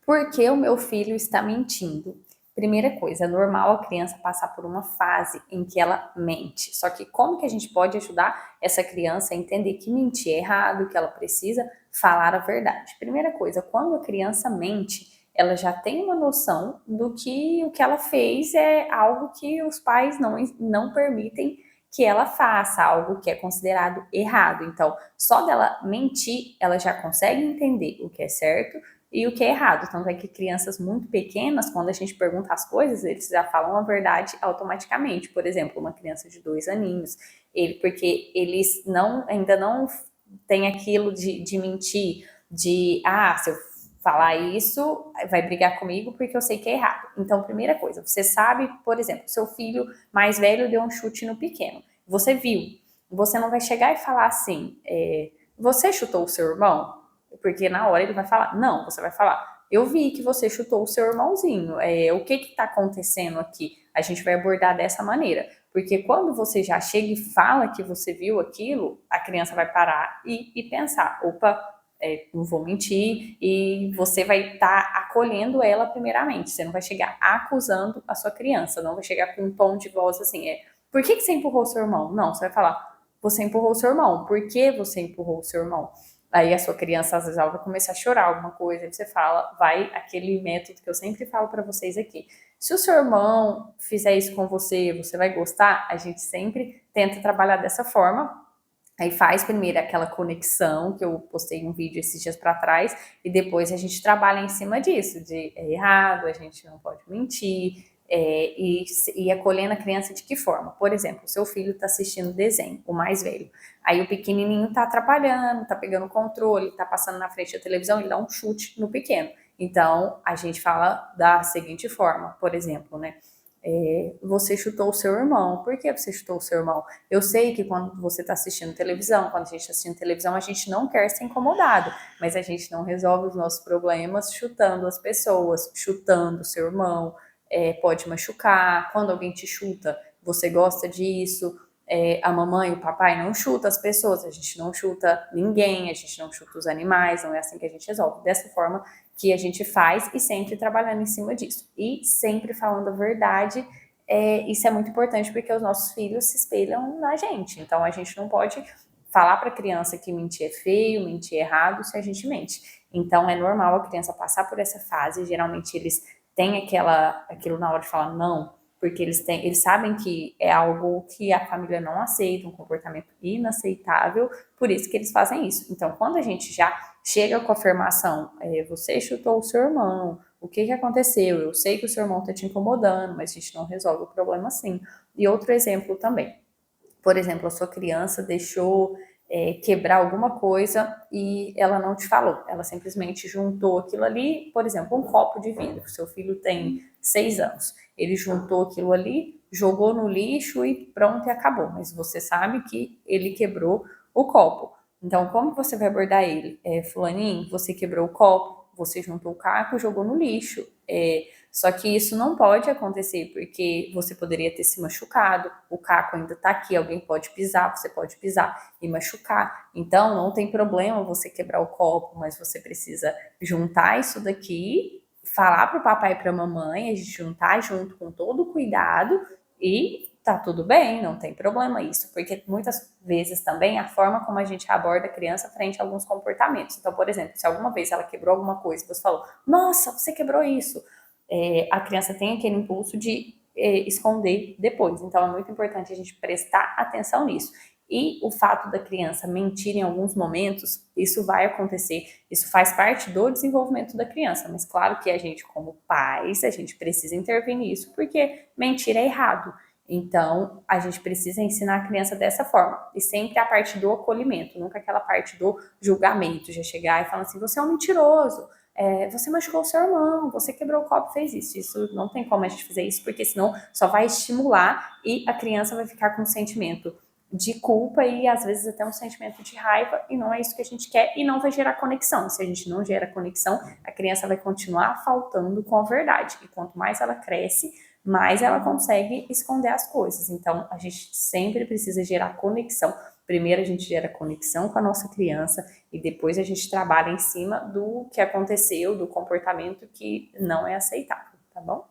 Por que o meu filho está mentindo? Primeira coisa, é normal a criança passar por uma fase em que ela mente. Só que como que a gente pode ajudar essa criança a entender que mentir é errado, que ela precisa falar a verdade? Primeira coisa, quando a criança mente, ela já tem uma noção do que o que ela fez é algo que os pais não permitem que ela faça, algo que é considerado errado. Então, só dela mentir, ela já consegue entender o que é certo e o que é errado. Tanto é que crianças muito pequenas, quando a gente pergunta as coisas, eles já falam a verdade automaticamente. Por exemplo, uma criança de 2 aninhos, porque eles ainda não têm aquilo de mentir, se eu falar isso, vai brigar comigo porque eu sei que é errado. Então, primeira coisa, você sabe, por exemplo, seu filho mais velho deu um chute no pequeno. Você viu. Você não vai chegar e falar assim, você chutou o seu irmão? Porque na hora ele vai falar, não, você vai falar, eu vi que você chutou o seu irmãozinho, o que está acontecendo aqui? A gente vai abordar dessa maneira, porque quando você já chega e fala que você viu aquilo, a criança vai parar e pensar, opa, não vou mentir, e você vai estar acolhendo ela primeiramente, você não vai chegar acusando a sua criança, não vai chegar com um tom de voz assim, por que você empurrou o seu irmão? Não, você vai falar, você empurrou o seu irmão, por que você empurrou o seu irmão? Aí a sua criança, às vezes, ela vai começar a chorar alguma coisa, aí você fala, vai aquele método que eu sempre falo para vocês aqui. Se o seu irmão fizer isso com você, você vai gostar? A gente sempre tenta trabalhar dessa forma. Aí faz primeiro aquela conexão, que eu postei um vídeo esses dias para trás, e depois a gente trabalha em cima disso, de é errado, a gente não pode mentir, e acolhendo a criança de que forma? Por exemplo, seu filho está assistindo desenho, o mais velho, aí o pequenininho está atrapalhando, está pegando o controle, está passando na frente da televisão, ele dá um chute no pequeno. Então, a gente fala da seguinte forma, por exemplo, né? Você chutou o seu irmão. Por que você chutou o seu irmão? Eu sei que quando você está assistindo televisão, quando a gente está assistindo televisão, a gente não quer ser incomodado, mas a gente não resolve os nossos problemas chutando as pessoas, chutando o seu irmão, pode machucar. Quando alguém te chuta, você gosta disso. A mamãe, o papai não chuta as pessoas, a gente não chuta ninguém, a gente não chuta os animais, não é assim que a gente resolve. Dessa forma que a gente faz e sempre trabalhando em cima disso. E sempre falando a verdade, isso é muito importante porque os nossos filhos se espelham na gente. Então a gente não pode falar para a criança que mentir é feio, mentir é errado se a gente mente. Então é normal a criança passar por essa fase, geralmente eles têm aquilo na hora de falar não, porque eles sabem que é algo que a família não aceita, um comportamento inaceitável, por isso que eles fazem isso. Então, quando a gente já chega com a afirmação, você chutou o seu irmão, o que aconteceu? Eu sei que o seu irmão está te incomodando, mas a gente não resolve o problema assim. E outro exemplo também, por exemplo, a sua criança deixou quebrar alguma coisa e ela não te falou, ela simplesmente juntou aquilo ali, por exemplo, um copo de vidro, seu filho tem 6 anos, ele juntou aquilo ali, jogou no lixo e pronto, e acabou, mas você sabe que ele quebrou o copo. Então, como você vai abordar ele? Fulaninho, você quebrou o copo, você juntou o caco e jogou no lixo. Só que isso não pode acontecer, porque você poderia ter se machucado, o caco ainda tá aqui, alguém pode pisar, você pode pisar e machucar. Então, não tem problema você quebrar o copo, mas você precisa juntar isso daqui, falar pro papai e pra mamãe, a gente juntar junto com todo o cuidado e tá tudo bem, não tem problema isso, porque muitas vezes também a forma como a gente aborda a criança frente a alguns comportamentos. Então, por exemplo, se alguma vez ela quebrou alguma coisa, você falou, nossa, você quebrou isso, a criança tem aquele impulso de esconder depois. Então, é muito importante a gente prestar atenção nisso. E o fato da criança mentir em alguns momentos, isso vai acontecer, isso faz parte do desenvolvimento da criança, mas claro que a gente, como pais, a gente precisa intervir nisso, porque mentir é errado. Então, a gente precisa ensinar a criança dessa forma, e sempre a parte do acolhimento, nunca aquela parte do julgamento, já chegar e falar assim, você é um mentiroso, você machucou o seu irmão, você quebrou o copo, fez isso. Isso não tem como a gente fazer isso, porque senão só vai estimular e a criança vai ficar com um sentimento de culpa e às vezes até um sentimento de raiva, e não é isso que a gente quer, e não vai gerar conexão. Se a gente não gera conexão, a criança vai continuar faltando com a verdade, e quanto mais ela cresce, mais ela consegue esconder as coisas. Então, a gente sempre precisa gerar conexão, Primeiro a gente gera conexão com a nossa criança e depois a gente trabalha em cima do que aconteceu, do comportamento que não é aceitável, tá bom?